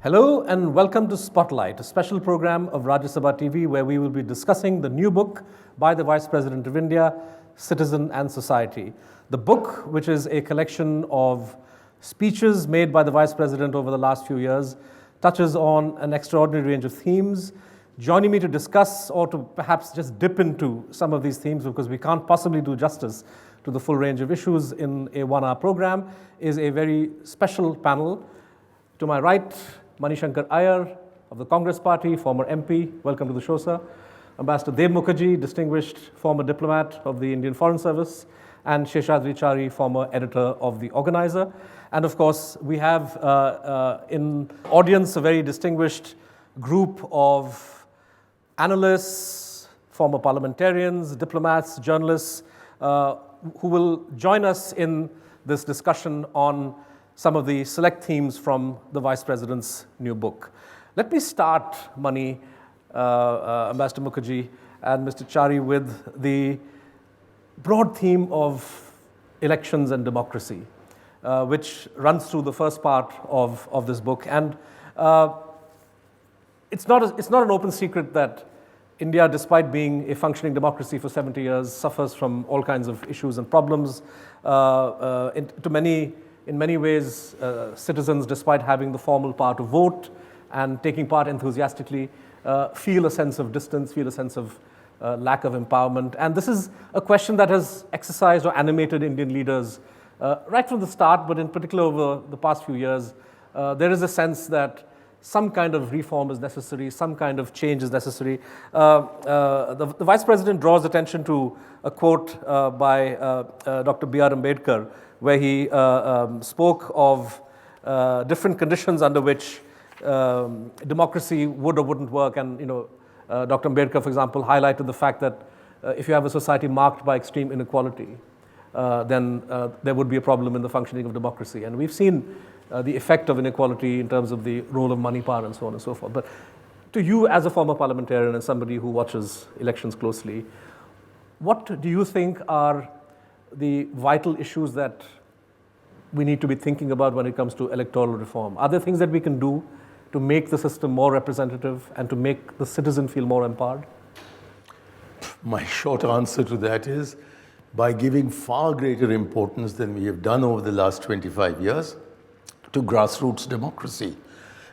Hello and welcome to Spotlight, a special program of Rajya Sabha TV where we will be discussing the new book by the Vice President of India, Citizen and Society. The book, which is a collection of speeches made by the Vice President over the last few years, touches on an extraordinary range of themes. Joining me to discuss or to perhaps just dip into some of these themes, because we can't possibly do justice to the full range of issues in a one-hour program, is a very special panel. To my right, Shankar Aiyar of the Congress Party, former MP. Welcome to the show, sir. Ambassador Mukherjee, distinguished former diplomat of the Indian Foreign Service, and Seshadri Chari, former editor of The Organizer. And of course, we have in audience a very distinguished group of analysts, former parliamentarians, diplomats, journalists, who will join us in this discussion on some of the select themes from the Vice President's new book. Let me start, Ambassador Mukherjee and Mr. Chari, with the broad theme of elections and democracy, which runs through the first part of this book. And it's not an open secret that India, despite being a functioning democracy for 70 years, suffers from all kinds of issues and problems. In many ways, citizens, despite having the formal power to vote and taking part enthusiastically, feel a sense of distance, feel a sense of lack of empowerment. And this is a question that has exercised or animated Indian leaders right from the start, but in particular over the past few years. There is a sense that some kind of reform is necessary, some kind of change is necessary. The Vice President draws attention to a quote by Dr. B.R. Ambedkar, where he spoke of different conditions under which democracy would or wouldn't work. And Dr. Ambedkar, for example, highlighted the fact that if you have a society marked by extreme inequality, then there would be a problem in the functioning of democracy. And we've seen the effect of inequality in terms of the role of money power and so on and so forth. But to you, as a former parliamentarian and somebody who watches elections closely, what do you think are the vital issues that we need to be thinking about when it comes to electoral reform? Are there things that we can do to make the system more representative and to make the citizen feel more empowered? My short answer to that is by giving far greater importance than we have done over the last 25 years to grassroots democracy.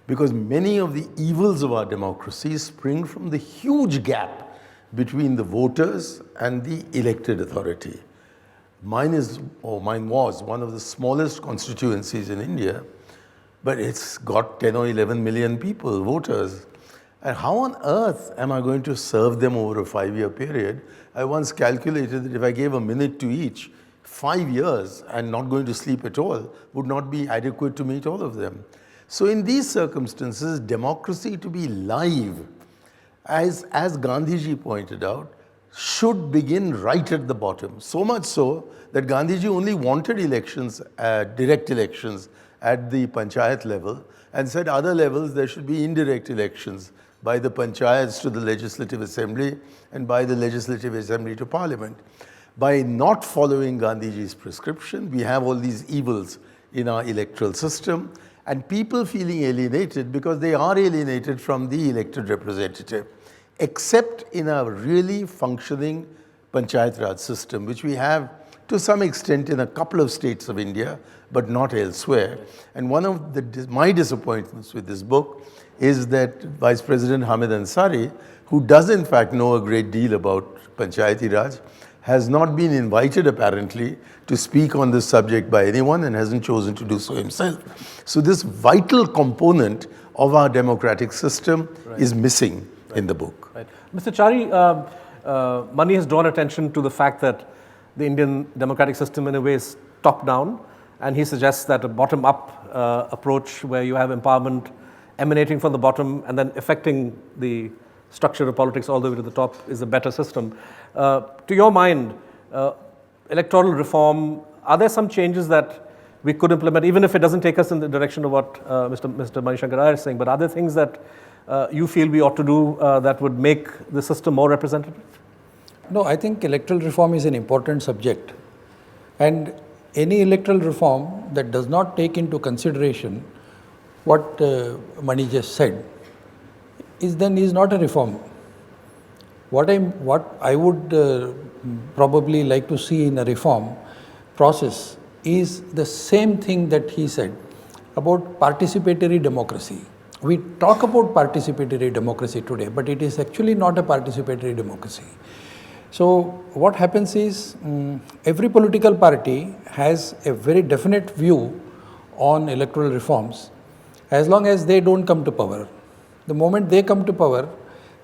Because many of the evils of our democracy spring from the huge gap between the voters and the elected authority. Mine was one of the smallest constituencies in India, but it's got 10 or 11 million people, voters. And how on earth am I going to serve them over a 5-year period? I once calculated that if I gave a minute to each, 5 years and not going to sleep at all would not be adequate to meet all of them. So in these circumstances, democracy to be live, as Gandhiji pointed out, should begin right at the bottom. So much so that Gandhiji only wanted elections, direct elections at the panchayat level, and said other levels there should be indirect elections by the panchayats to the Legislative Assembly and by the Legislative Assembly to Parliament. By not following Gandhiji's prescription, we have all these evils in our electoral system, and people feeling alienated because they are alienated from the elected representative, except in a really functioning Panchayat Raj system, which we have to some extent in a couple of states of India, but not elsewhere. And one of my disappointments with this book is that Vice President Hamid Ansari, who does in fact know a great deal about Panchayati Raj, has not been invited apparently to speak on this subject by anyone and hasn't chosen to do so himself. So this vital component of our democratic system is missing in the book. Right. Mr. Chari, Mani has drawn attention to the fact that the Indian democratic system in a way is top-down, and he suggests that a bottom-up approach where you have empowerment emanating from the bottom and then affecting the structure of politics all the way to the top is a better system. To your mind, electoral reform, are there some changes that we could implement, even if it doesn't take us in the direction of what Mr. Shankar Aiyar is saying, but are there things that you feel we ought to do that would make the system more representative? No, I think electoral reform is an important subject. And any electoral reform that does not take into consideration what Mani just said is not a reform. What I would probably like to see in a reform process is the same thing that he said about participatory democracy. We talk about participatory democracy today, but it is actually not a participatory democracy. So what happens is every political party has a very definite view on electoral reforms as long as they don't come to power. The moment they come to power,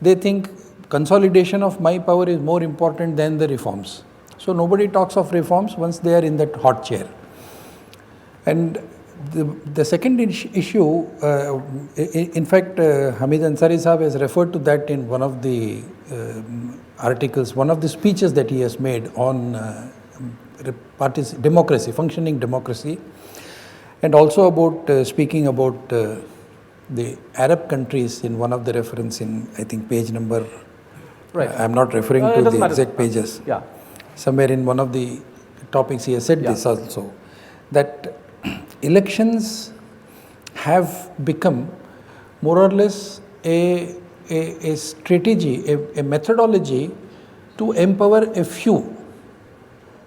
they think consolidation of my power is more important than the reforms. So nobody talks of reforms once they are in that hot chair. And the second issue, in fact, Hamid Ansari Sahab has referred to that in one of the articles, one of the speeches that he has made on democracy, functioning democracy, and also about speaking about the Arab countries in one of the reference in, I think, page number, Right. I'm not referring to the exact pages. Yeah. Somewhere in one of the topics he has said this also, that elections have become more or less a strategy, a methodology to empower a few,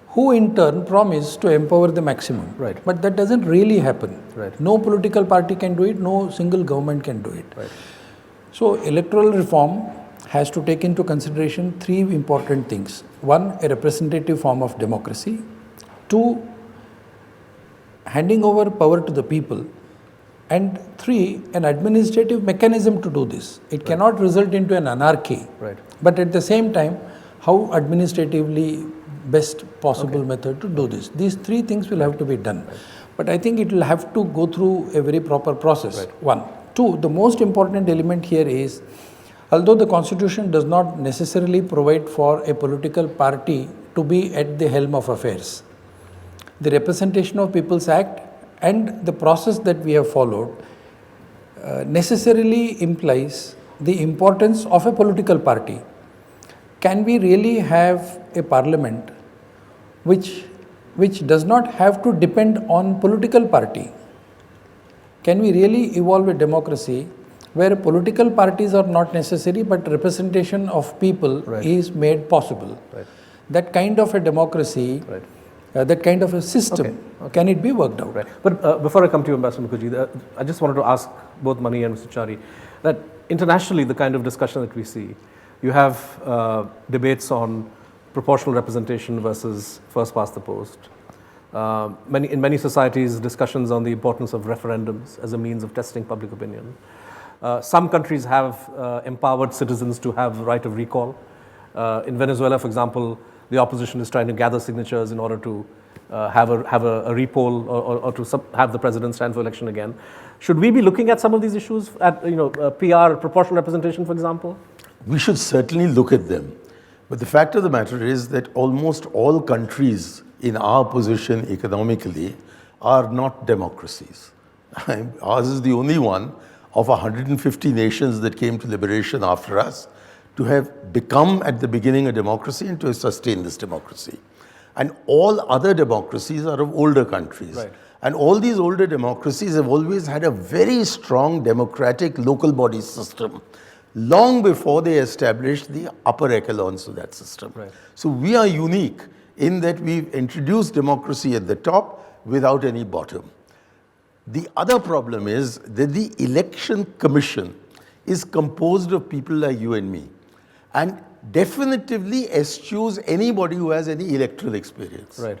who in turn promise to empower the maximum. Right. But that doesn't really happen. Right. No political party can do it, no single government can do it. Right. So electoral reform has to take into consideration three important things. One, a representative form of democracy. Two, handing over power to the people. And three, an administrative mechanism to do this. It cannot result into an anarchy. Right. But at the same time, how administratively best possible method to do this. These three things will have to be done. Right. But I think it will have to go through a very proper process. Right. One. Two, the most important element here is, although the constitution does not necessarily provide for a political party to be at the helm of affairs, the Representation of People's Act and the process that we have followed necessarily implies the importance of a political party. Can we really have a parliament which does not have to depend on political party? Can we really evolve a democracy where political parties are not necessary but representation of people is made possible? Right. That kind of a democracy, that kind of a system, can it be worked out? Right. But before I come to you, Ambassador Mukherjee, I just wanted to ask both Mani and Mr. Chari that internationally, the kind of discussion that we see, you have debates on proportional representation versus first past the post. In many societies, discussions on the importance of referendums as a means of testing public opinion. Some countries have empowered citizens to have right of recall. In Venezuela, for example, the opposition is trying to gather signatures in order to have a repoll or to have the president stand for election again. Should we be looking at some of these issues at PR, proportional representation, for example? We should certainly look at them. But the fact of the matter is that almost all countries in our position economically are not democracies. Ours is the only one of 150 nations that came to liberation after us to have become at the beginning a democracy and to sustain this democracy. And all other democracies are of older countries. Right. And all these older democracies have always had a very strong democratic local body system long before they established the upper echelons of that system. Right. So we are unique in that we've introduced democracy at the top without any bottom. The other problem is that the election commission is composed of people like you and me and definitively eschews anybody who has any electoral experience. Right.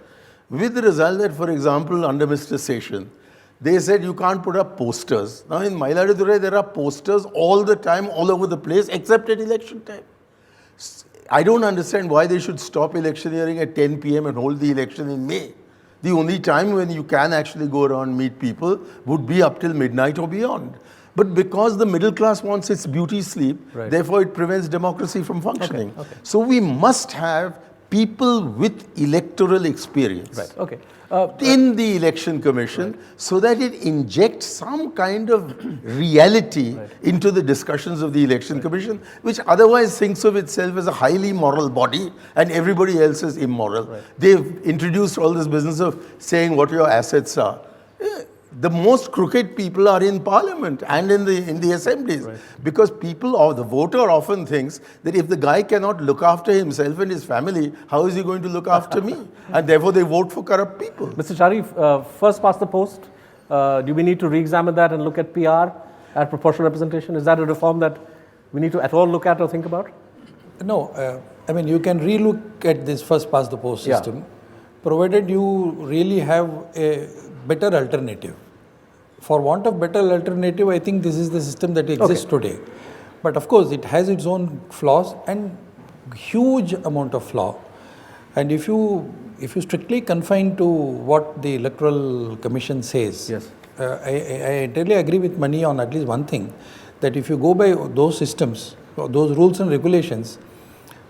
With the result that, for example, under Mr. Session, they said you can't put up posters. Now in Mailadurai, there are posters all the time, all over the place, except at election time. I don't understand why they should stop electioneering at 10 p.m. and hold the election in May. The only time when you can actually go around meet people would be up till midnight or beyond. But because the middle class wants its beauty sleep, therefore it prevents democracy from functioning. So we must have people with electoral experience in the election commission so that it injects some kind of reality into the discussions of the election commission, which otherwise thinks of itself as a highly moral body and everybody else is immoral. They've introduced all this business of saying what your assets are. the most crooked people are in parliament and in the assemblies. Right. Because people or the voter often thinks that if the guy cannot look after himself and his family, how is he going to look after me? And therefore they vote for corrupt people. Mr. Chari, first past the post, do we need to re-examine that and look at PR, at proportional representation? Is that a reform that we need to at all look at or think about? No, I mean, you can relook at this first past the post Yeah. system, provided you really have a better alternative. For want of better alternative, I think this is the system that exists today. But of course, it has its own flaws and huge amount of flaw. And if you strictly confine to what the Electoral Commission says, Yes. I entirely agree with Mani on at least one thing, that if you go by those systems, those rules and regulations,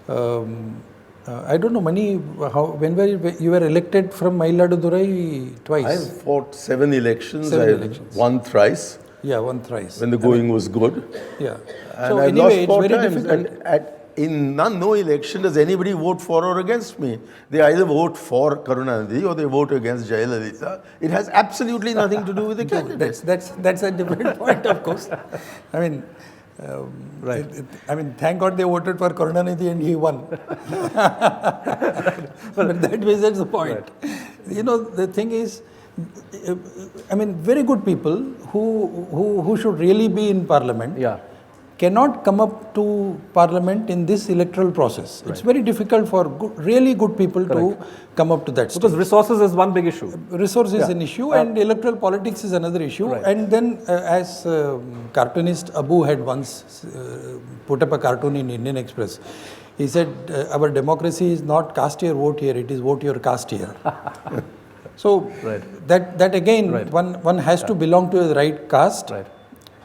I don't know, Mani, when you were elected from Mayiladurai twice? I fought 7 elections. Seven I elections. won thrice Yeah, one thrice. when the going was good. Yeah. And So I anyway, lost it's 4 very times. difficult. And in no election does anybody vote for or against me. They either vote for Karunanidhi or they vote against Jayalalitha. It has absolutely nothing to do with the candidate. That's a different point, of course. I mean, Right. I mean, thank God they voted for Karunanidhi and he won. But that besides the point. You know, the thing is, I mean, very good people who should really be in parliament cannot come up to parliament in this electoral process. It's very difficult for really good people to come up to that stage. Because resources is one big issue. Resource is an issue and electoral politics is another issue. Right. And then as cartoonist Abu had once put up a cartoon in Indian Express, he said, our democracy is not cast your vote here, it is vote your caste here. So that again, one has to belong to the right caste. Right.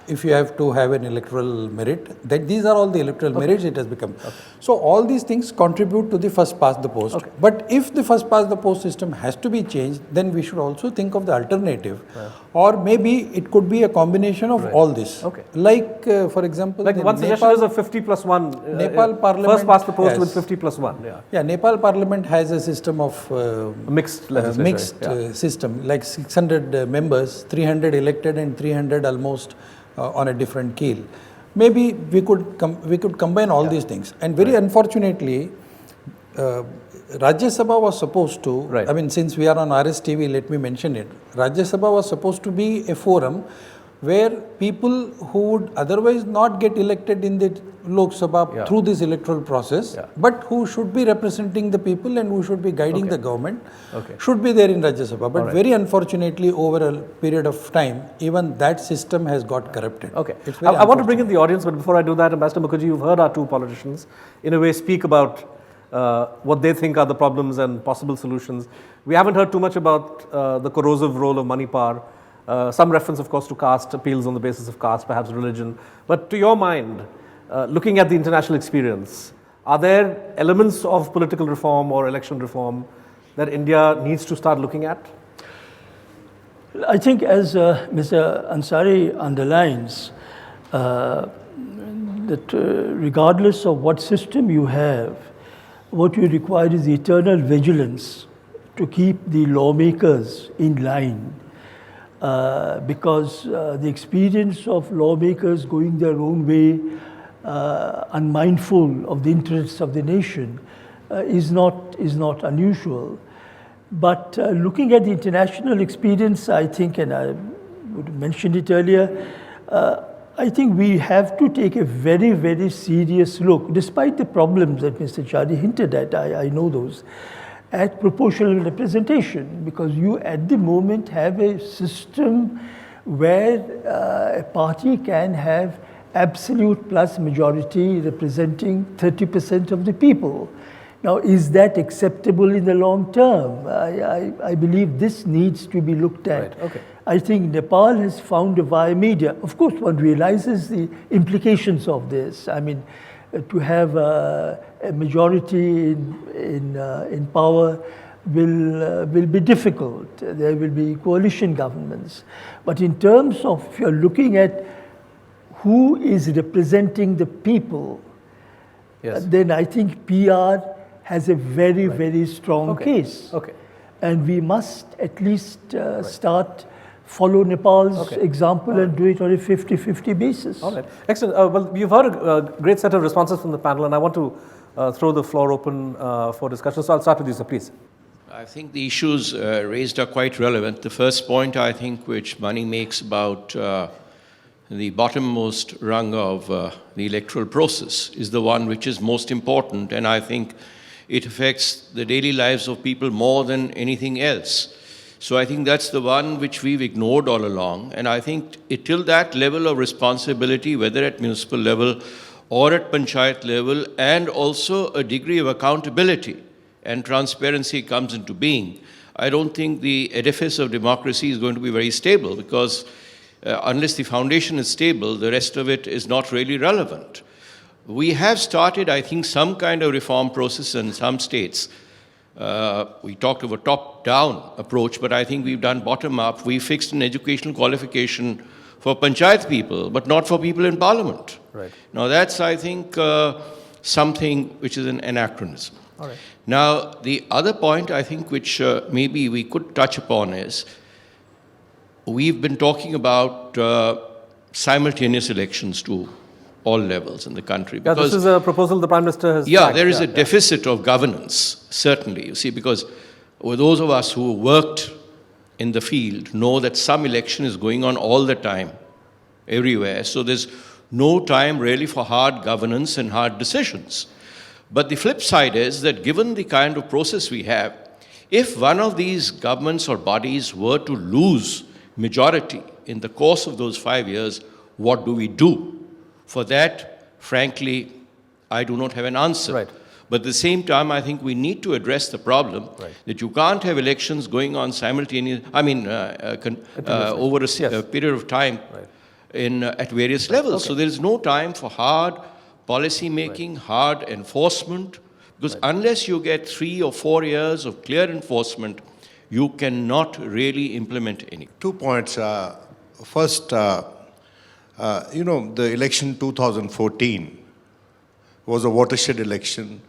If you have to have an electoral merit, that these are all the electoral merits it has become. So all these things contribute to the first past the post. But if the first past the post system has to be changed, then we should also think of the alternative. Or maybe it could be a combination of all this. Like for example, Like one suggestion is a 50+1. Nepal Parliament First past the post has- with 50+1. Yeah, Nepal Parliament has a system of Mixed legislation. system, like 600 members, 300 elected and 300 almost on a different keel. Maybe we could combine all these things. And very unfortunately, Rajya Sabha was supposed to, I mean, since we are on RSTV, let me mention it. Rajya Sabha was supposed to be a forum where people who would otherwise not get elected in the Lok Sabha through this electoral process, but who should be representing the people and who should be guiding the government, should be there in Rajya Sabha. But very unfortunately, over a period of time, even that system has got corrupted. It's very I want to bring in the audience, but before I do that, Ambassador Mukherjee, you've heard our two politicians in a way speak about what they think are the problems and possible solutions. We haven't heard too much about the corrosive role of money power. Some reference, of course, to caste, appeals on the basis of caste, perhaps religion. But to your mind, looking at the international experience, are there elements of political reform or election reform that India needs to start looking at? I think as Mr. Ansari underlines, that regardless of what system you have, what you require is eternal vigilance to keep the lawmakers in line. Because the experience of lawmakers going their own way, unmindful of the interests of the nation, is not unusual. But looking at the international experience, I think, and I would have mentioned it earlier, I think we have to take a very, very serious look, despite the problems that Mr. Chari hinted at, I know those, at proportional representation, because you at the moment have a system where a party can have absolute plus majority representing 30% of the people. Now, is that acceptable in the long term? I believe this needs to be looked at. I think Nepal has found a via media. Of course, one realizes the implications of this. I mean, to have a majority in power will be difficult. There will be coalition governments. But in terms of, if you're looking at who is representing the people, then I think PR has a very, very strong case. And we must at least start follow Nepal's example and do it on a 50-50 basis. All right. Excellent. Well, you've heard a great set of responses from the panel, and I want to throw the floor open for discussion. So I'll start with you, sir, please. I think the issues raised are quite relevant. The first point, I think, which Mani makes about the bottommost rung of the electoral process is the one which is most important, and I think it affects the daily lives of people more than anything else. So I think that's the one which we've ignored all along, and I think till that level of responsibility, whether at municipal level or at panchayat level, and also a degree of accountability and transparency comes into being, I don't think the edifice of democracy is going to be very stable, because unless the foundation is stable, the rest of it is not really relevant. We have started, I think, some kind of reform process in some states. We talked of a top-down approach, but I think we've done bottom-up. We fixed an educational qualification for panchayat people, but not for people in parliament. Right. Now that's, I think, something which is an anachronism. All right. Now, the other point, I think, which maybe we could touch upon is, we've been talking about simultaneous elections to all levels in the country. Yeah, this is a proposal the Prime Minister has Yeah, flagged. there is a deficit of governance, certainly. You see, because those of us who worked in the field know that some election is going on all the time, everywhere. So there's no time really for hard governance and hard decisions. But the flip side is that given the kind of process we have, if one of these governments or bodies were to lose majority in the course of those 5 years, what do we do? For that, frankly, I do not have an answer. Right. But at the same time, I think we need to address the problem that you can't have elections going on simultaneously, over a period of time at various levels. So there is no time for hard policy making, hard enforcement, because unless you get 3 or 4 years of clear enforcement, you cannot really implement any. 2 points. First, the election 2014 was a watershed election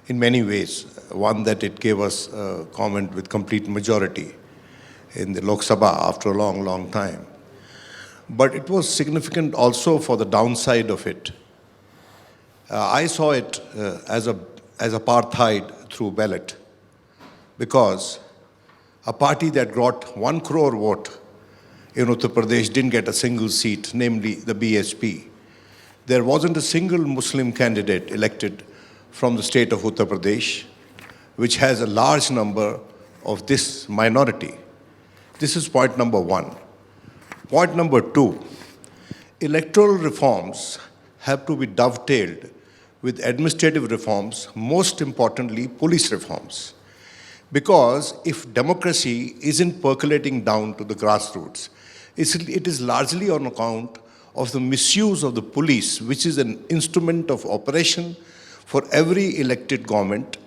in many ways. One, that it gave us a government with complete majority in the Lok Sabha after a long, long time. But it was significant also for the downside of it. I saw it as apartheid through ballot, because a party that got 1 crore vote in Uttar Pradesh didn't get a single seat, namely the BSP. There wasn't a single Muslim candidate elected from the state of Uttar Pradesh, which has a large number of this minority. This is point number 1. Point number 2, electoral reforms have to be dovetailed with administrative reforms, most importantly, police reforms. Because if democracy isn't percolating down to the grassroots, it is largely on account of the misuse of the police, which is an instrument of operation for every elected government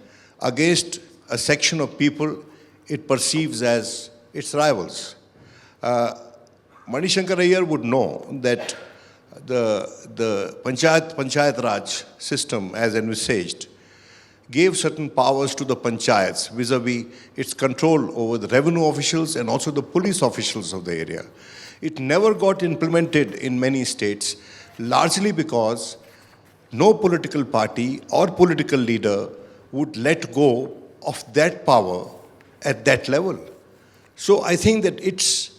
against a section of people it perceives as its rivals. Shankar Aiyar would know that the Panchayat Raj system, as envisaged, gave certain powers to the panchayats vis-a-vis its control over the revenue officials and also the police officials of the area. It never got implemented in many states, largely because no political party or political leader would let go of that power at that level. So I think that it's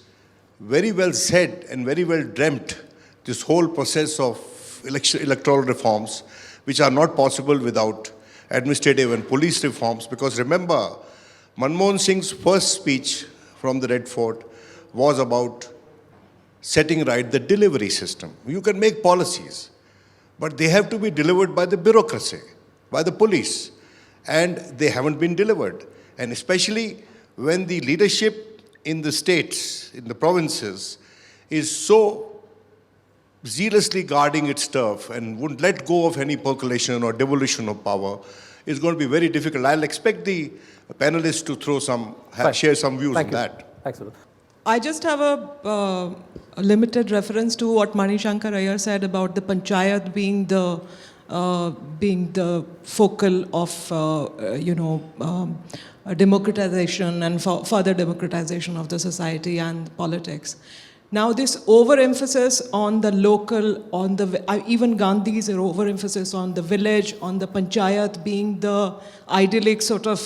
very well said and very well dreamt, this whole process of electoral reforms, which are not possible without administrative and police reforms. Because remember, Manmohan Singh's first speech from the Red Fort was about setting right the delivery system. You can make policies, but they have to be delivered by the bureaucracy, by the police, and they haven't been delivered. And especially when the leadership in the states, in the provinces, is so zealously guarding its turf and wouldn't let go of any percolation or devolution of power, it's going to be very difficult. I'll expect the panelists to share some views on that. Excellent. I just have a limited reference to what Shankar Aiyar said about the panchayat being the focal of democratization and further democratization of the society and politics. Now this overemphasis on the local, on the even Gandhi's overemphasis on the village, on the panchayat being the idyllic sort of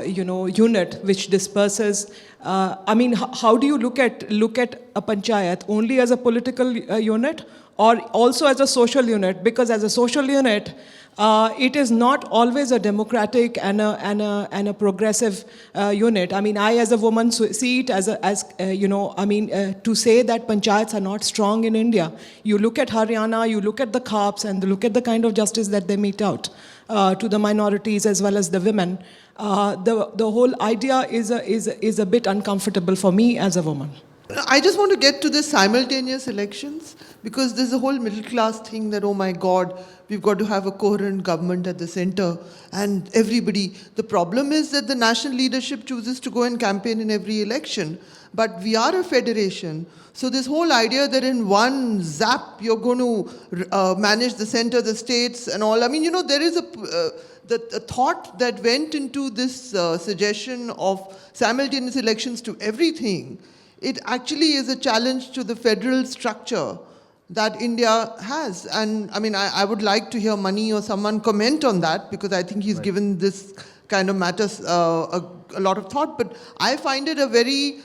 unit which disperses. I mean, how do you look at a panchayat only as a political unit or also as a social unit? Because as a social unit, it is not always a democratic and a progressive unit. I mean, I as a woman see it as to say that panchayats are not strong in India. You look at Haryana, you look at the Khaps, and look at the kind of justice that they mete out to the minorities as well as the women. The whole idea is a bit uncomfortable for me as a woman. I just want to get to the simultaneous elections because there's a whole middle class thing that, oh my God, we've got to have a coherent government at the center and everybody. The problem is that the national leadership chooses to go and campaign in every election. But we are a federation. So this whole idea that in one zap you're going to manage the center, the states and all. I mean, there is the thought that went into this suggestion of simultaneous elections to everything. It actually is a challenge to the federal structure that India has. And I mean, I would like to hear Mani or someone comment on that because I think he's given this kind of matters a lot of thought. But I find it a very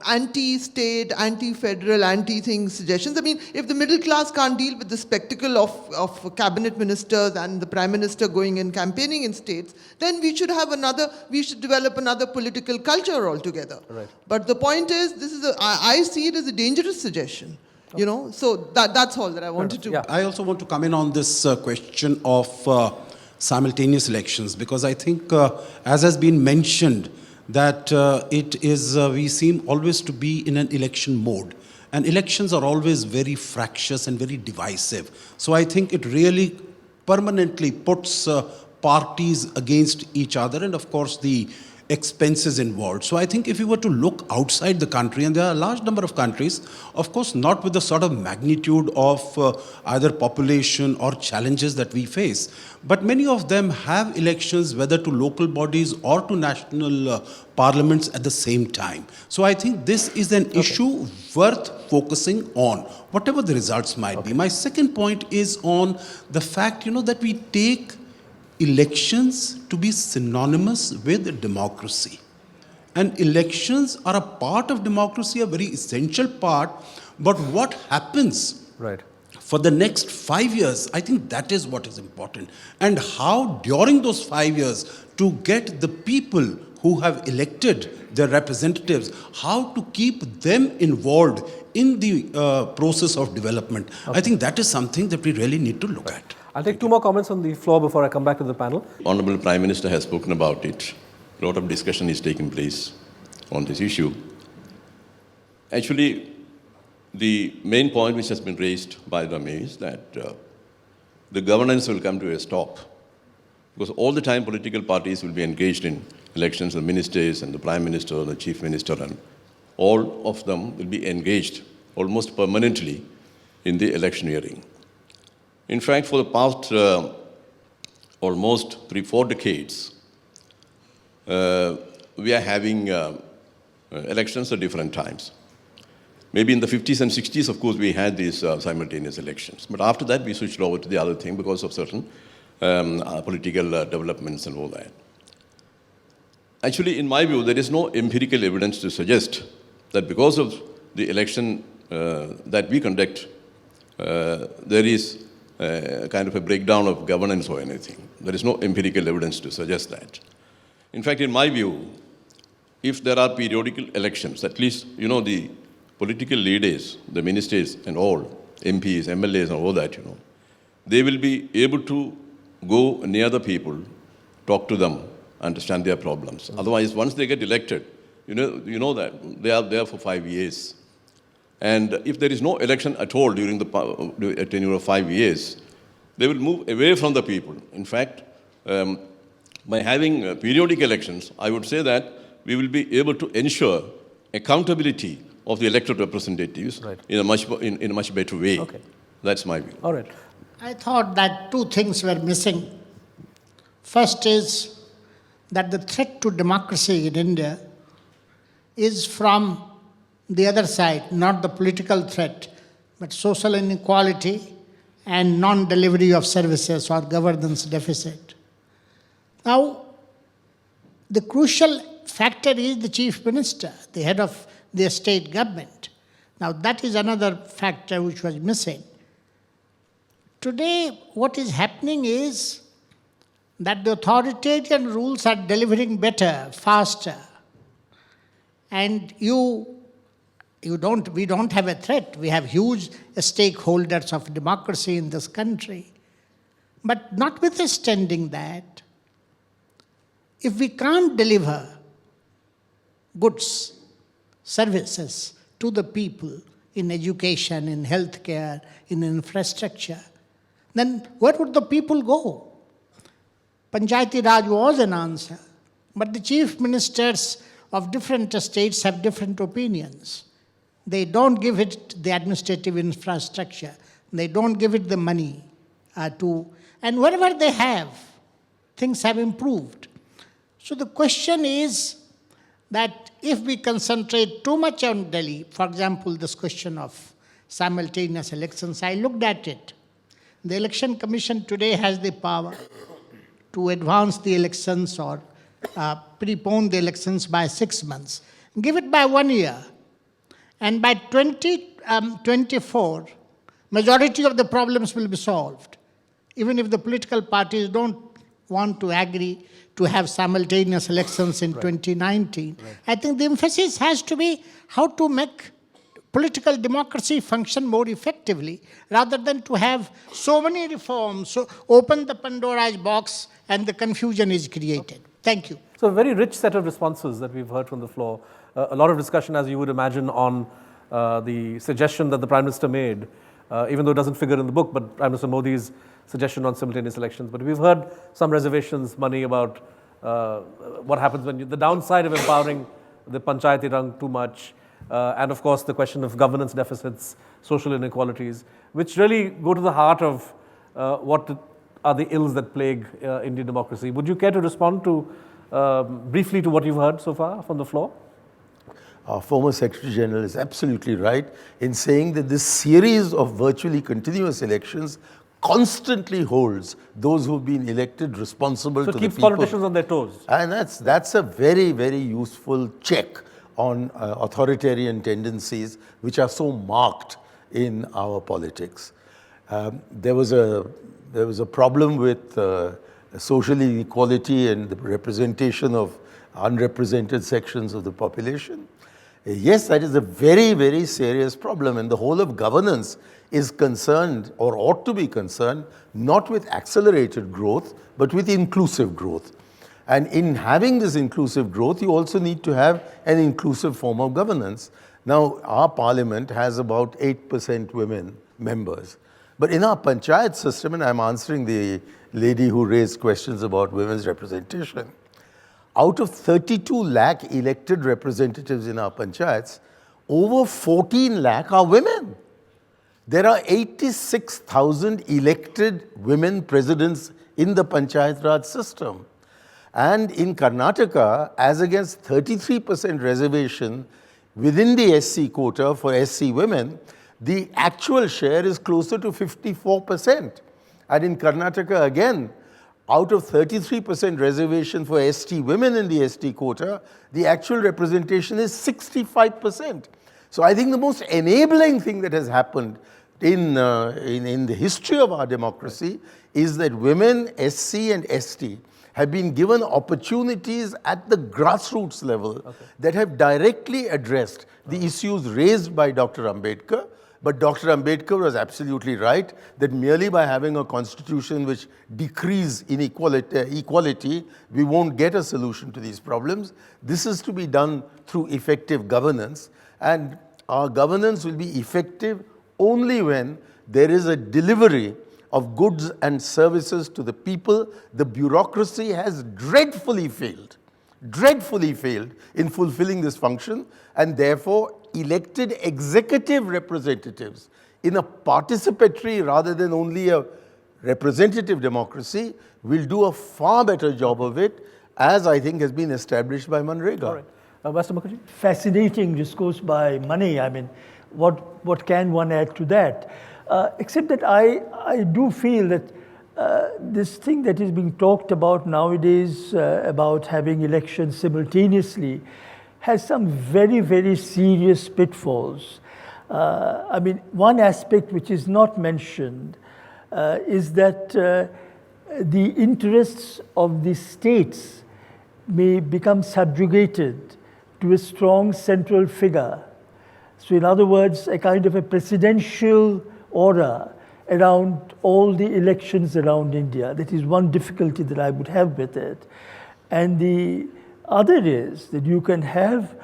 anti-state, anti-federal, anti-thing suggestions. I mean, if the middle class can't deal with the spectacle of cabinet ministers and the prime minister going and campaigning in states, then we should develop another political culture altogether. Right. But the point is, I see it as a dangerous suggestion. So that's all that I wanted to. Yeah. I also want to come in on this question of simultaneous elections because I think, as has been mentioned, that we seem always to be in an election mode. And elections are always very fractious and very divisive. So I think it really permanently puts parties against each other and, of course, the expenses involved. So I think if you were to look outside the country, and there are a large number of countries, of course not with the sort of magnitude of either population or challenges that we face, but many of them have elections whether to local bodies or to national parliaments at the same time. So I think this is an issue worth focusing on, whatever the results might be. My second point is on the fact, that we take elections to be synonymous with democracy. And elections are a part of democracy, a very essential part. But what happens for the next 5 years, I think that is what is important. And how during those 5 years to get the people who have elected their representatives, how to keep them involved in the process of development. I think that is something that we really need to look at. I'll take two more comments on the floor before I come back to the panel. Honorable Prime Minister has spoken about it. A lot of discussion is taking place on this issue. Actually, the main point which has been raised by them is that the governance will come to a stop because all the time political parties will be engaged in elections, the ministers and the Prime Minister, the Chief Minister, and all of them will be engaged almost permanently in the electioneering. In fact, for the past almost 3-4 decades, we are having elections at different times. Maybe in the 50s and 60s, of course, we had these simultaneous elections. But after that, we switched over to the other thing because of certain political developments and all that. Actually, in my view, there is no empirical evidence to suggest that because of the election that we conduct, there is kind of a breakdown of governance or anything. There is no empirical evidence to suggest that. In fact, in my view, if there are periodical elections, at least, the political leaders, the ministers and all, MPs, MLAs and all that, they will be able to go near the people, talk to them, understand their problems. Otherwise, once they get elected, you know that they are there for 5 years. And if there is no election at all during the tenure of 5 years, they will move away from the people. In fact, by having periodic elections, I would say that we will be able to ensure accountability of the elected representatives in a much better way. Okay. That's my view. All right. I thought that two things were missing. First is that the threat to democracy in India is from the other side, not the political threat, but social inequality and non-delivery of services or governance deficit. Now, the crucial factor is the chief minister, the head of the state government. Now, that is another factor which was missing. Today, what is happening is that the authoritarian rules are delivering better, faster. And we don't have a threat. We have huge stakeholders of democracy in this country. But notwithstanding that, if we can't deliver goods, services to the people in education, in healthcare, in infrastructure, then where would the people go? Panchayati Raj was an answer, but the chief ministers of different states have different opinions. They don't give it the administrative infrastructure. They don't give it the money and wherever they have, things have improved. So the question is that if we concentrate too much on Delhi, for example, this question of simultaneous elections, I looked at it. The Election Commission today has the power to advance the elections or prepone the elections by 6 months. Give it by 1 year. And by 2024, majority of the problems will be solved. Even if the political parties don't want to agree to have simultaneous elections in 2019. Right. I think the emphasis has to be how to make political democracy function more effectively, rather than to have so many reforms, so open the Pandora's box and the confusion is created. Thank you. So a very rich set of responses that we've heard from the floor. A lot of discussion, as you would imagine, on the suggestion that the Prime Minister made, even though it doesn't figure in the book, but Prime Minister Modi's suggestion on simultaneous elections. But we've heard some reservations, Mani, about what happens when the downside of empowering the Panchayati Rang too much, and of course the question of governance deficits, social inequalities, which really go to the heart of what are the ills that plague Indian democracy. Would you care to respond to briefly to what you've heard so far from the floor? Our former Secretary General is absolutely right in saying that this series of virtually continuous elections constantly holds those who've been elected responsible to the people. So keeps politicians on their toes. And that's a very, very useful check on authoritarian tendencies which are so marked in our politics. There was a problem with social inequality and the representation of unrepresented sections of the population. Yes, that is a very, very serious problem, and the whole of governance is concerned, or ought to be concerned, not with accelerated growth, but with inclusive growth. And in having this inclusive growth, you also need to have an inclusive form of governance. Now, our parliament has about 8% women members. But in our panchayat system, and I'm answering the lady who raised questions about women's representation, out of 32 lakh elected representatives in our panchayats, over 14 lakh are women. There are 86,000 elected women presidents in the Panchayat Raj system. And in Karnataka, as against 33% reservation within the SC quota for SC women, the actual share is closer to 54%. And in Karnataka, again, out of 33% reservation for ST women in the ST quota, the actual representation is 65%. So I think the most enabling thing that has happened in the history of our democracy is that women, SC and ST, have been given opportunities at the grassroots level that have directly addressed the issues raised by Dr. Ambedkar. But Dr. Ambedkar was absolutely right that merely by having a constitution which decreases equality, we won't get a solution to these problems. This is to be done through effective governance, and our governance will be effective only when there is a delivery of goods and services to the people. The bureaucracy has dreadfully failed in fulfilling this function, and therefore elected executive representatives in a participatory rather than only a representative democracy will do a far better job of it. as I think has been established by Manrega. All right. Mr. Mukherjee? Fascinating discourse by Mani. I mean, what can one add to that? Except that I do feel that this thing that is being talked about nowadays about having elections simultaneously has some very, very serious pitfalls. I mean, one aspect which is not mentioned is that the interests of the states may become subjugated to a strong central figure. So in other words, a kind of a presidential aura around all the elections around India. That is one difficulty that I would have with it. And the other is that you can have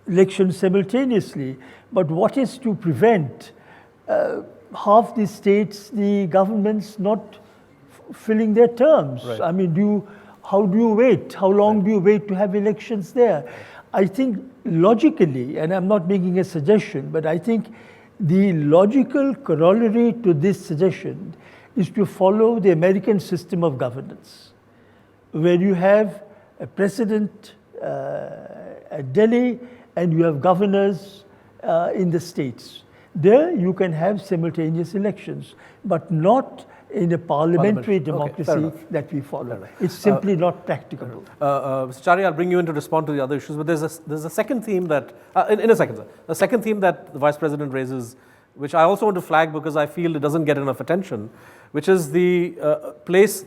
elections simultaneously, but what is to prevent half the states, the governments not filling their terms? Right. I mean, how do you wait? How long do you wait to have elections there? I think logically, and I'm not making a suggestion, but I think the logical corollary to this suggestion is to follow the American system of governance, where you have a president at Delhi and you have governors in the states. There you can have simultaneous elections, but not in a parliamentary democracy that we follow. It's simply not practicable. Mr. Chari, I'll bring you in to respond to the other issues, but there's a second theme that, in a second, sir. The second theme that the Vice President raises, which I also want to flag because I feel it doesn't get enough attention, which is the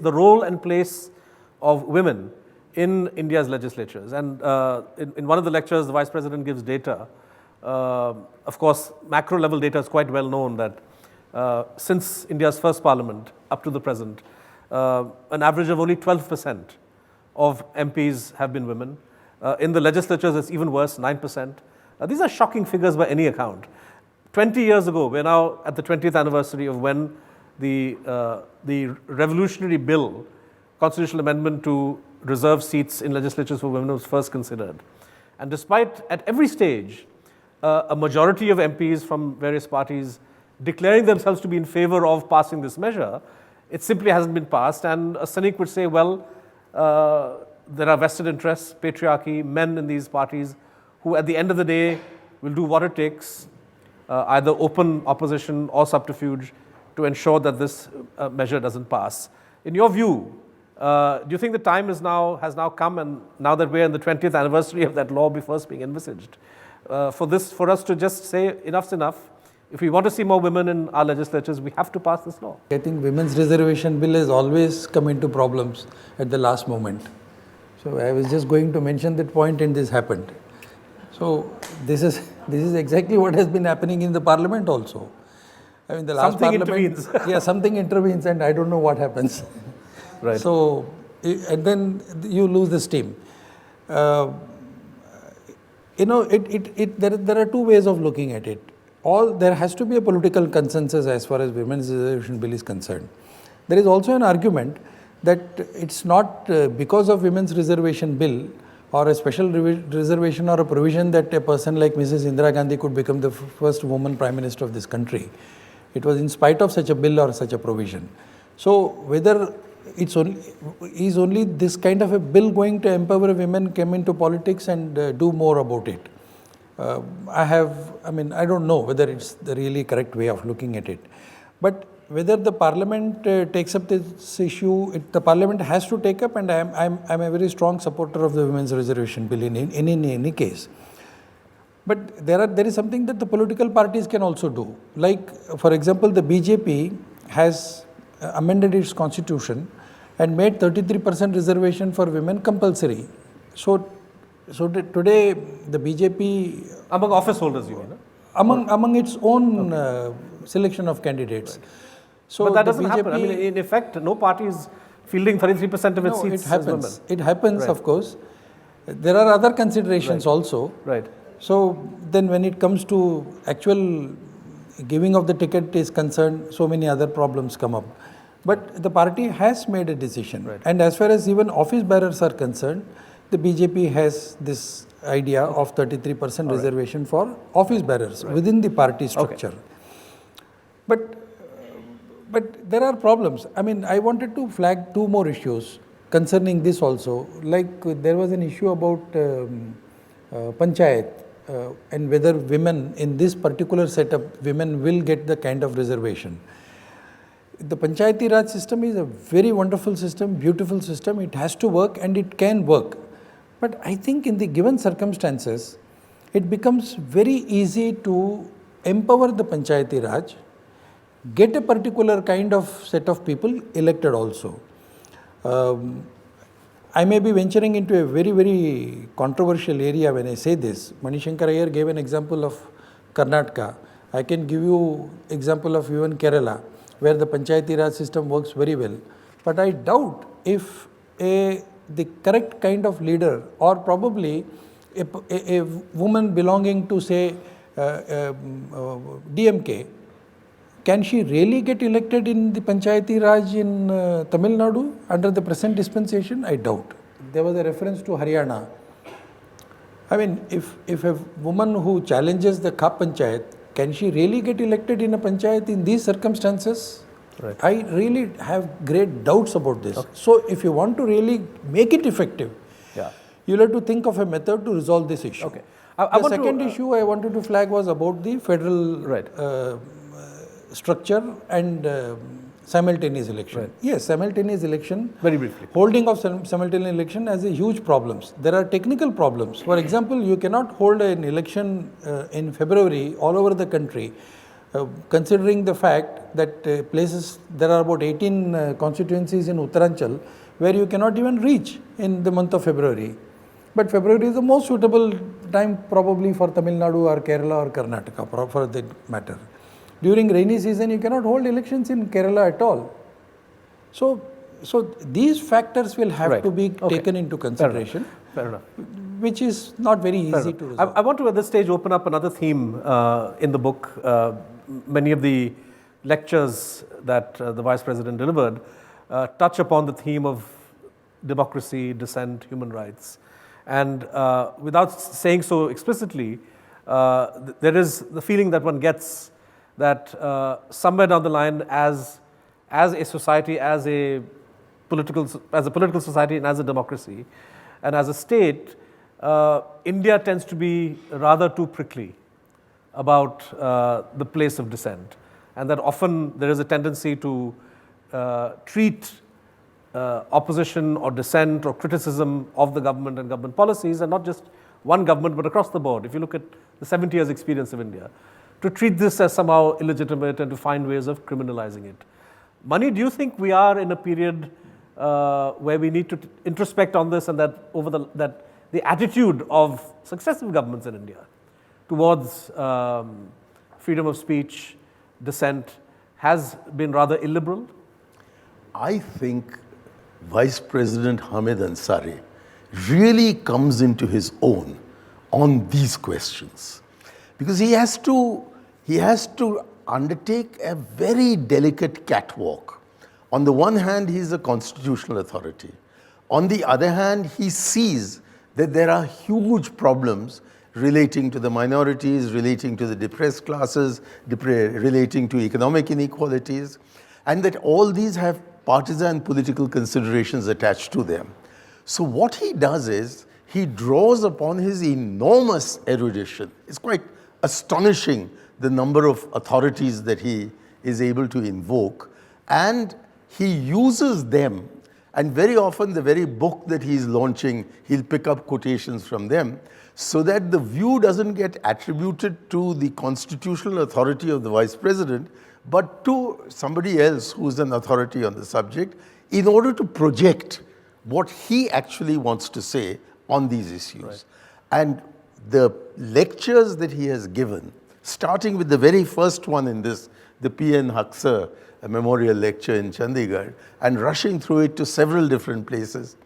role and place of women in India's legislatures. And in one of the lectures, the Vice President gives data. Of course, macro level data is quite well known that since India's first parliament up to the present, an average of only 12% of MPs have been women. In the legislatures, it's even worse, 9%. These are shocking figures by any account. 20 years ago, we're now at the 20th anniversary of when the revolutionary bill, constitutional amendment to reserve seats in legislatures for women, was first considered. And despite, at every stage, a majority of MPs from various parties declaring themselves to be in favor of passing this measure, it simply hasn't been passed. And a cynic would say, well, there are vested interests, patriarchy, men in these parties who at the end of the day will do what it takes, either open opposition or subterfuge, to ensure that this measure doesn't pass. In your view, do you think the time has now come, and now that we're in the 20th anniversary of that law first being envisaged, for us to just say enough's enough? If we want to see more women in our legislatures, we have to pass this law. I think women's reservation bill has always come into problems at the last moment. So I was just going to mention that point and this happened. So this is exactly what has been happening in the parliament also. I mean, the last something parliament, intervenes. Yeah, something intervenes and I don't know what happens. Right. So, and then you lose the steam. There are two ways of looking at it. There has to be a political consensus as far as women's reservation bill is concerned. There is also an argument that it's not because of women's reservation bill or a special reservation or a provision that a person like Mrs. Indira Gandhi could become the first woman Prime Minister of this country. It was in spite of such a bill or such a provision. So whether is only this kind of a bill going to empower women come into politics and do more about it? I don't know whether it's the really correct way of looking at it. But whether the parliament takes up this issue, the parliament has to take up, and I'm a very strong supporter of the women's reservation bill in any case. But there is something that the political parties can also do. Like, for example, the BJP has amended its constitution and made 33% reservation for women compulsory. So today the BJP... Among office holders, you mean? Among its own selection of candidates. Right. So but that doesn't happen. I mean, in effect, no party is fielding 33% of its seats as women. It happens, right. Of course. There are other considerations also. Right. So then when it comes to actual giving of the ticket is concerned, so many other problems come up. But the party has made a decision. Right. And as far as even office bearers are concerned, the BJP has this idea of 33% reservation for office bearers within the party structure. Okay. But there are problems. I mean, I wanted to flag two more issues concerning this also, like there was an issue about panchayat and whether women in this particular setup, women will get the kind of reservation. The Panchayati Raj system is a very wonderful system, beautiful system. It has to work and it can work. But I think in the given circumstances, it becomes very easy to empower the Panchayati Raj, get a particular kind of set of people elected also. I may be venturing into a very, very controversial area when I say this. Shankar Aiyar gave an example of Karnataka. I can give you example of even Kerala, where the Panchayati Raj system works very well. But I doubt if the correct kind of leader, or probably a woman belonging to, say, DMK, can she really get elected in the Panchayati Raj in Tamil Nadu under the present dispensation? I doubt. There was a reference to Haryana. I mean, if a woman who challenges the Khap Panchayat, can she really get elected in a Panchayat in these circumstances? Right. I really have great doubts about this. Okay. So, if you want to really make it effective, you'll have to think of a method to resolve this issue. Okay. The second issue I wanted to flag was about the federal structure and simultaneous election. Right. Yes, simultaneous election. Very briefly. Holding of simultaneous election has a huge problems. There are technical problems. For example, you cannot hold an election in February all over the country, considering the fact that there are about 18 constituencies in Uttaranchal where you cannot even reach in the month of February. But February is the most suitable time probably for Tamil Nadu or Kerala or Karnataka for that matter. During rainy season, you cannot hold elections in Kerala at all. So these factors will have to be taken into consideration. Fair enough. Which is not very easy to resolve. I want to at this stage open up another theme in the book. Many of the lectures that the Vice President delivered touch upon the theme of democracy, dissent, human rights. And without saying so explicitly, there is the feeling that one gets that somewhere down the line, as a society, as a political society, and as a democracy, and as a state, India tends to be rather too prickly about the place of dissent, and that often there is a tendency to treat opposition or dissent or criticism of the government and government policies, and not just one government but across the board. If you look at the 70 years experience of India, to treat this as somehow illegitimate and to find ways of criminalizing it. Mani, do you think we are in a period where we need to introspect on this, and that the attitude of successive governments in India towards freedom of speech, dissent, has been rather illiberal? I think Vice President Hamid Ansari really comes into his own on these questions, because he has to undertake a very delicate catwalk. On the one hand, he is a constitutional authority. On the other hand, he sees that there are huge problems relating to the minorities, relating to the depressed classes, relating to economic inequalities, and that all these have partisan political considerations attached to them. So what he does is, he draws upon his enormous erudition. It's quite astonishing the number of authorities that he is able to invoke, and he uses them, and very often the very book that he's launching, he'll pick up quotations from them, so that the view doesn't get attributed to the constitutional authority of the Vice President, but to somebody else who's an authority on the subject, in order to project what he actually wants to say on these issues. Right. And the lectures that he has given, starting with the very first one in this, the P.N. Haksar Memorial Lecture in Chandigarh, and rushing through it to several different places,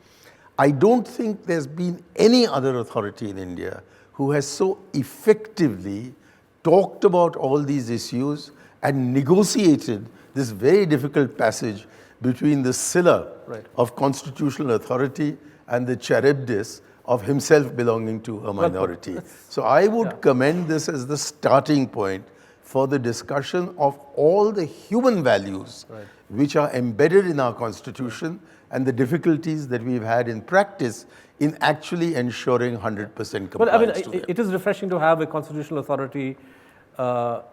I don't think there's been any other authority in India who has so effectively talked about all these issues and negotiated this very difficult passage between the Scylla of constitutional authority and the Charybdis of himself belonging to a minority. So I would commend this as the starting point for the discussion of all the human values which are embedded in our Constitution and the difficulties that we've had in practice in actually ensuring 100% compliance Well, I mean, to them. it is refreshing to have a constitutional authority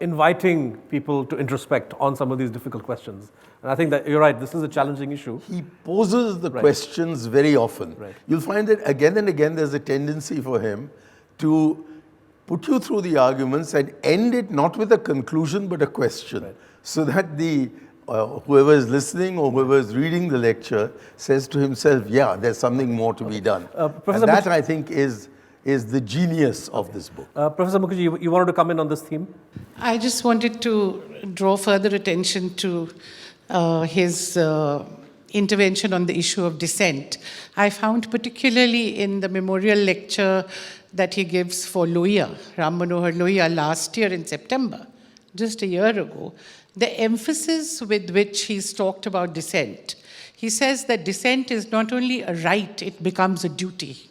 inviting people to introspect on some of these difficult questions. And I think that you're right, this is a challenging issue. He poses the questions very often. You'll find that again and again there's a tendency for him to put you through the arguments and end it not with a conclusion but a question. So that the whoever is listening or whoever is reading the lecture says to himself, yeah, there's something more to be done. And that, I think, is the genius of this book. Professor Mukherjee, you wanted to come in on this theme? I just wanted to draw further attention to his intervention on the issue of dissent. I found particularly in the memorial lecture that he gives for Lohia, Ram Manohar Lohia, last year in September, just a year ago, the emphasis with which he's talked about dissent. He says that dissent is not only a right, it becomes a duty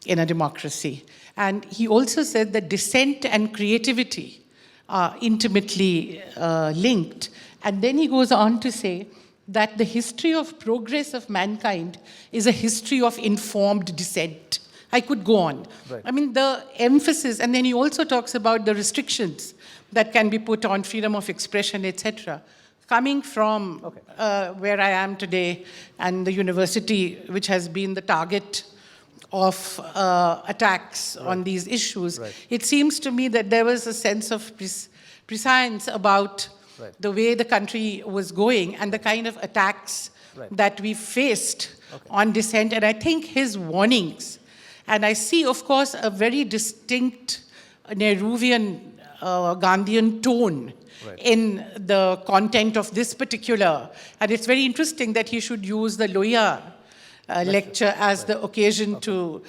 in a democracy. And he also said that dissent and creativity are intimately linked. And then he goes on to say that the history of progress of mankind is a history of informed dissent. I could go on. I mean, the emphasis, and then he also talks about the restrictions that can be put on freedom of expression, etc. Coming from where I am today and the university, which has been the target of attacks on these issues, it seems to me that there was a sense of prescience about the way the country was going and the kind of attacks that we faced on dissent. And I think his warnings, and I see, of course, a very distinct Nehruvian, Gandhian tone in the content of this particular, and it's very interesting that he should use the Lohia lecture as the occasion to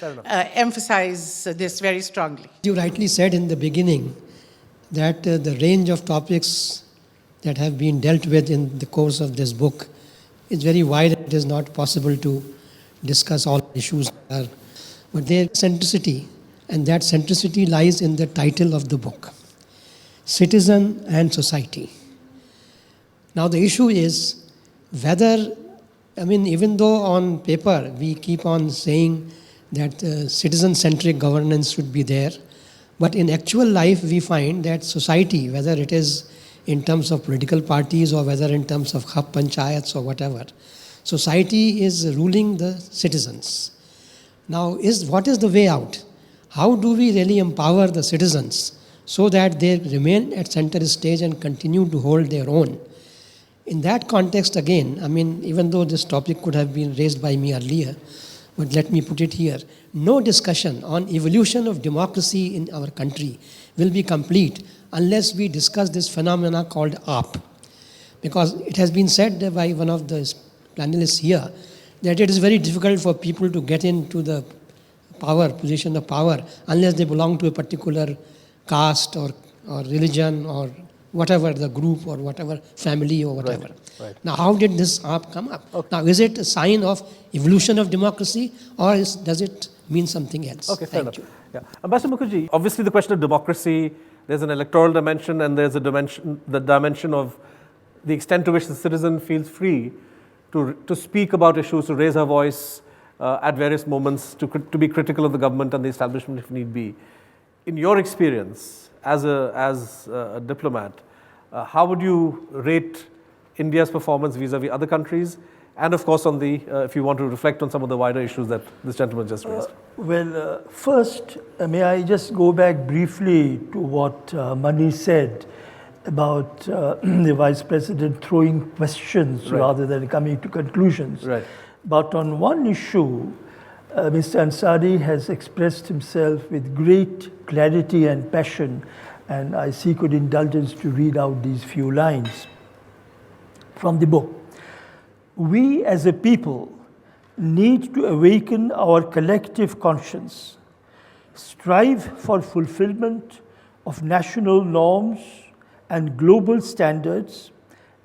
emphasize this very strongly. You rightly said in the beginning that the range of topics that have been dealt with in the course of this book is very wide. It is not possible to discuss all issues, but their centricity, and that centricity lies in the title of the book, Citizen and Society. Now the issue is whether, I mean, even though on paper we keep on saying that citizen-centric governance should be there, but in actual life we find that society, whether it is in terms of political parties or whether in terms of khap panchayats or whatever, society is ruling the citizens. Now, what is the way out? How do we really empower the citizens so that they remain at center stage and continue to hold their own? In that context, again, I mean, even though this topic could have been raised by me earlier, but let me put it here. No discussion on evolution of democracy in our country will be complete unless we discuss this phenomena called AAP. Because it has been said by one of the panelists here that it is very difficult for people to get into the position of power, unless they belong to a particular caste or religion or whatever, the group or whatever, family or whatever. Now, how did this AAP come up? Now, is it a sign of evolution of democracy or does it mean something else? Okay, fair enough. Yeah. Ambassador Mukherjee, obviously the question of democracy, there's an electoral dimension and there's the dimension of the extent to which the citizen feels free to speak about issues, to raise her voice at various moments, to be critical of the government and the establishment if need be. In your experience as a diplomat, how would you rate India's performance vis-a-vis other countries? And of course, on if you want to reflect on some of the wider issues that this gentleman just raised. First, may I just go back briefly to what Mani said about the Vice President throwing questions rather than coming to conclusions. But on one issue, Mr. Ansari has expressed himself with great clarity and passion, and I seek your indulgence to read out these few lines from the book. We as a people need to awaken our collective conscience, strive for fulfillment of national norms and global standards,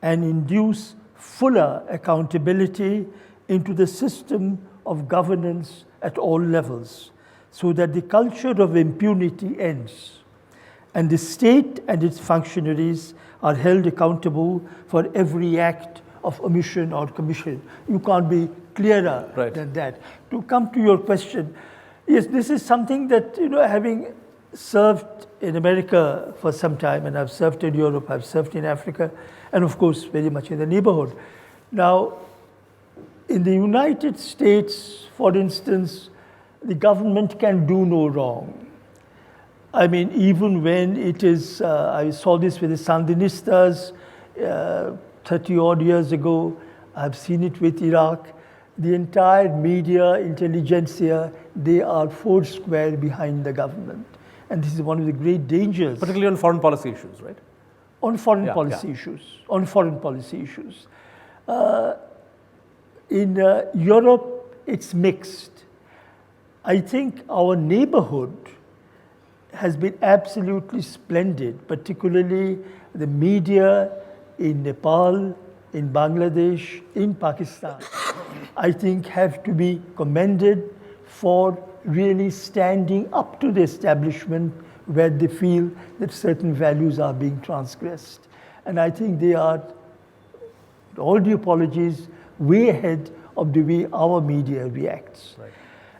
and induce fuller accountability into the system of governance at all levels, so that the culture of impunity ends. And the state and its functionaries are held accountable for every act of omission or commission. You can't be clearer than that. To come to your question, yes, this is something that, having served in America for some time, and I've served in Europe, I've served in Africa, and of course, very much in the neighborhood. Now, in the United States, for instance, the government can do no wrong. I mean, even when it is, I saw this with the Sandinistas 30 odd years ago, I've seen it with Iraq, the entire media, intelligentsia, they are foursquare behind the government. And this is one of the great dangers. Particularly on foreign policy issues, right? On foreign policy issues. On foreign policy issues. In Europe, it's mixed. I think our neighborhood has been absolutely splendid, particularly the media in Nepal, in Bangladesh, in Pakistan. I think have to be commended for really standing up to the establishment where they feel that certain values are being transgressed. And I think they are, with all due apologies, way ahead of the way our media reacts. Right.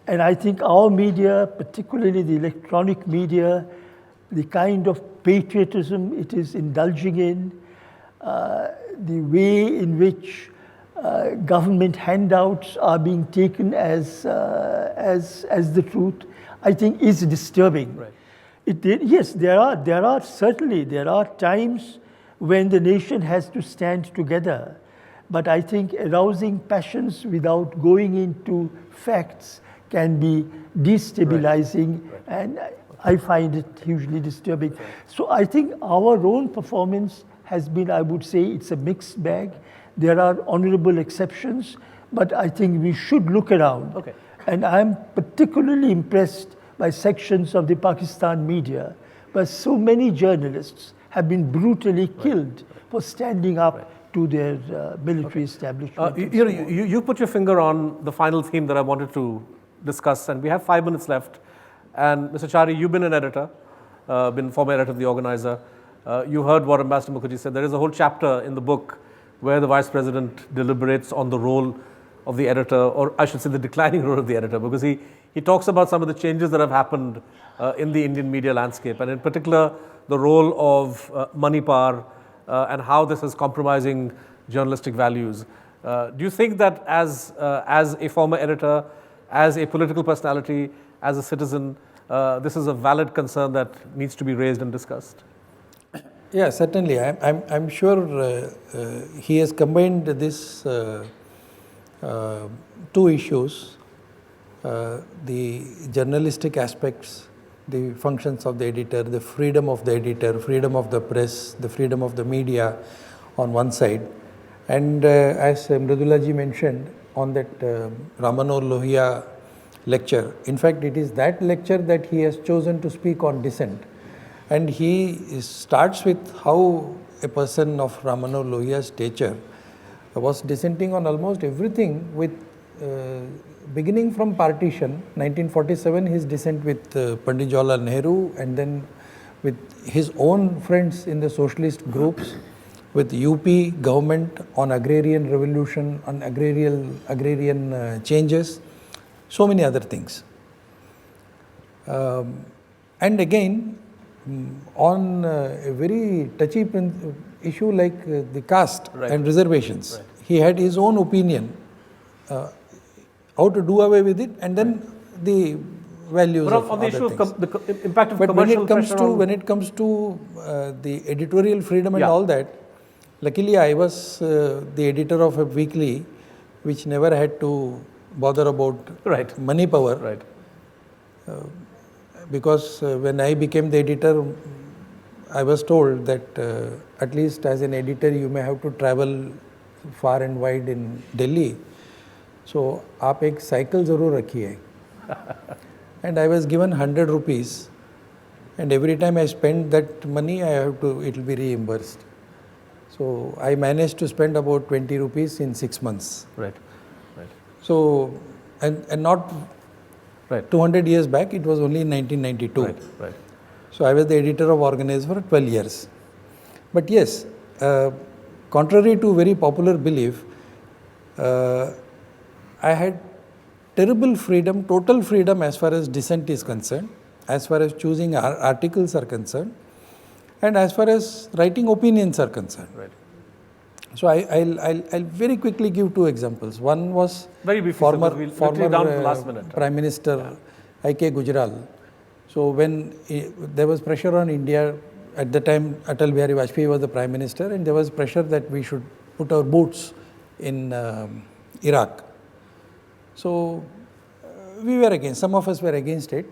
And I think our media, particularly the electronic media, the kind of patriotism it is indulging in, the way in which government handouts are being taken as the truth, I think is disturbing. Right. Yes, there are certainly times when the nation has to stand together, but I think arousing passions without going into facts can be destabilizing, and I find it hugely disturbing. So I think our own performance has been, I would say, it's a mixed bag. There are honorable exceptions, but I think we should look around. Okay. And I'm particularly impressed by sections of the Pakistan media, where so many journalists have been brutally killed for standing up to their military establishment. You put your finger on the final theme that I wanted to discuss, and we have 5 minutes left. And Mr. Chari, you've been an editor, been former editor of The Organizer. You heard what Ambassador Mukherjee said. There is a whole chapter in the book where the Vice President deliberates on the role of the editor, or I should say the declining role of the editor, because he talks about some of the changes that have happened in the Indian media landscape, and in particular, the role of money power and how this is compromising journalistic values. Do you think that as a former editor, as a political personality, as a citizen, this is a valid concern that needs to be raised and discussed? Yeah, certainly. I'm sure he has combined this two issues, the journalistic aspects, the functions of the editor, the freedom of the editor, freedom of the press, the freedom of the media on one side. And as Mridulaji mentioned on that Ramanohar Lohia lecture, in fact it is that lecture that he has chosen to speak on dissent. And he starts with how a person of Ramanohar Lohia's stature was dissenting on almost everything, with beginning from partition, 1947, his dissent with Pandit Jawaharlal Nehru, and then with his own friends in the socialist groups, with UP government on agrarian revolution, on agrarian changes, so many other things. And again, on a very touchy issue like the caste and reservations, he had his own opinion how to do away with it, and then the values of on the other issue things. of the impact of But commercial when it comes to the editorial freedom and all that, luckily I was the editor of a weekly which never had to bother about money power. Because when I became the editor, I was told that at least as an editor you may have to travel far and wide in Delhi. So, आप एक cycle जरूर रखिए. And I was given 100 rupees, and every time I spend that money, it will be reimbursed. So I managed to spend about 20 rupees in 6 months. Right. So, and not 200 years back, it was only in 1992. Right. So I was the editor of Organizer for 12 years. But yes, contrary to very popular belief, I had terrible freedom, total freedom as far as dissent is concerned, as far as choosing articles are concerned, and as far as writing opinions are concerned. Right. So I'll very quickly give two examples. One was very briefly, former down to the last minute. Prime Minister Aiyar Gujral. So when there was pressure on India, at the time Atal Bihari Vajpayee was the Prime Minister, and there was pressure that we should put our boots in Iraq. So we were against, some of us were against it,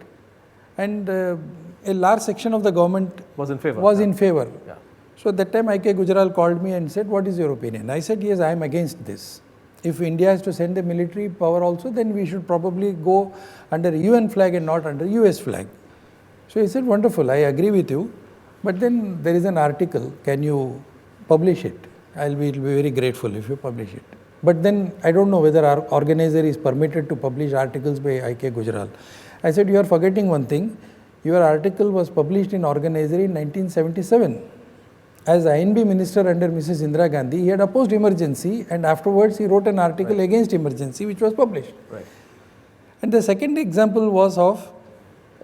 and a large section of the government was in favor. Yeah. So at that time Aiyar Gujral called me and said, what is your opinion? I said, yes, I am against this. If India has to send a military power also, then we should probably go under a UN flag and not under US flag. So he said, wonderful, I agree with you, but then there is an article, can you publish it? I'll be very grateful if you publish it. But then I don't know whether our organizer is permitted to publish articles by Aiyar Gujral. I said, you are forgetting one thing. Your article was published in Organizer in 1977. As INB minister under Mrs. Indira Gandhi, he had opposed emergency, and afterwards he wrote an article against emergency, which was published. Right. And the second example was of,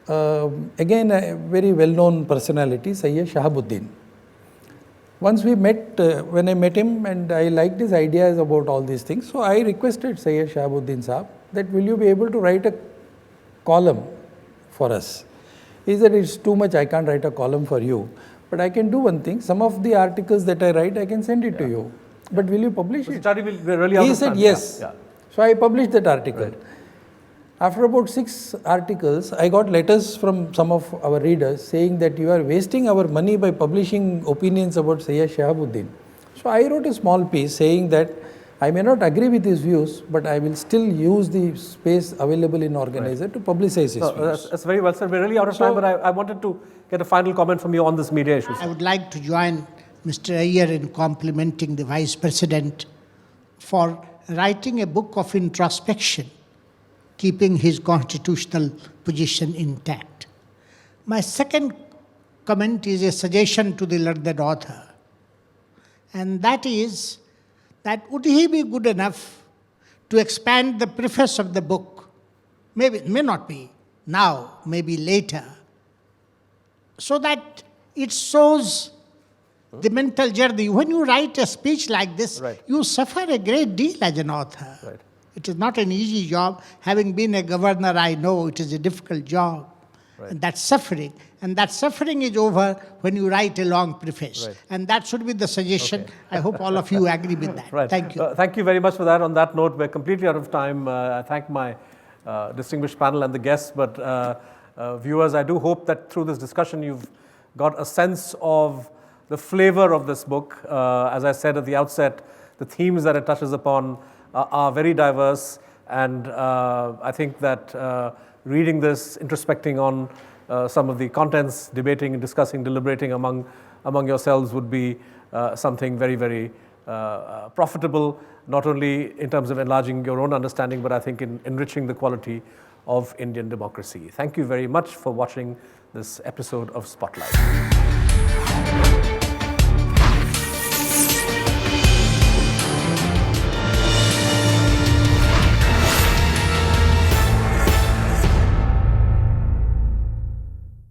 again, a very well-known personality, Sayyid Shahabuddin. Once we met, when I met him, and I liked his ideas about all these things, so I requested Sayyid Shahabuddin Saab that will you be able to write a column for us? He said, it's too much, I can't write a column for you. But I can do one thing, some of the articles that I write, I can send it to you. But will you publish it? Chari will really He said yes. Yeah. So I published that article. Right. After about 6 articles, I got letters from some of our readers saying that you are wasting our money by publishing opinions about Sayyid Shahabuddin. So I wrote a small piece saying that I may not agree with his views, but I will still use the space available in Organizer to publicize his views. That's very well said. We're really out of time, but I wanted to get a final comment from you on this media issue. I would like to join Mr. Aiyar in complimenting the Vice President for writing a book of introspection, keeping his constitutional position intact. My second comment is a suggestion to the learned author, and that is that would he be good enough to expand the preface of the book, maybe, may not be now, maybe later, so that it shows the mental journey. When you write a speech like this, you suffer a great deal as an author. Right. It is not an easy job. Having been a governor, I know it is a difficult job. Right. And that's suffering. And that suffering is over when you write a long preface. Right. And that should be the suggestion. I hope all of you agree with that. Right. Thank you. Thank you very much for that. On that note, we're completely out of time. I thank my distinguished panel and the guests, but viewers, I do hope that through this discussion you've got a sense of the flavor of this book. As I said at the outset, the themes that it touches upon are very diverse, and I think that reading this, introspecting on some of the contents, debating and discussing, deliberating among yourselves would be something very, very profitable, not only in terms of enlarging your own understanding, but I think in enriching the quality of Indian democracy. Thank you very much for watching this episode of Spotlight.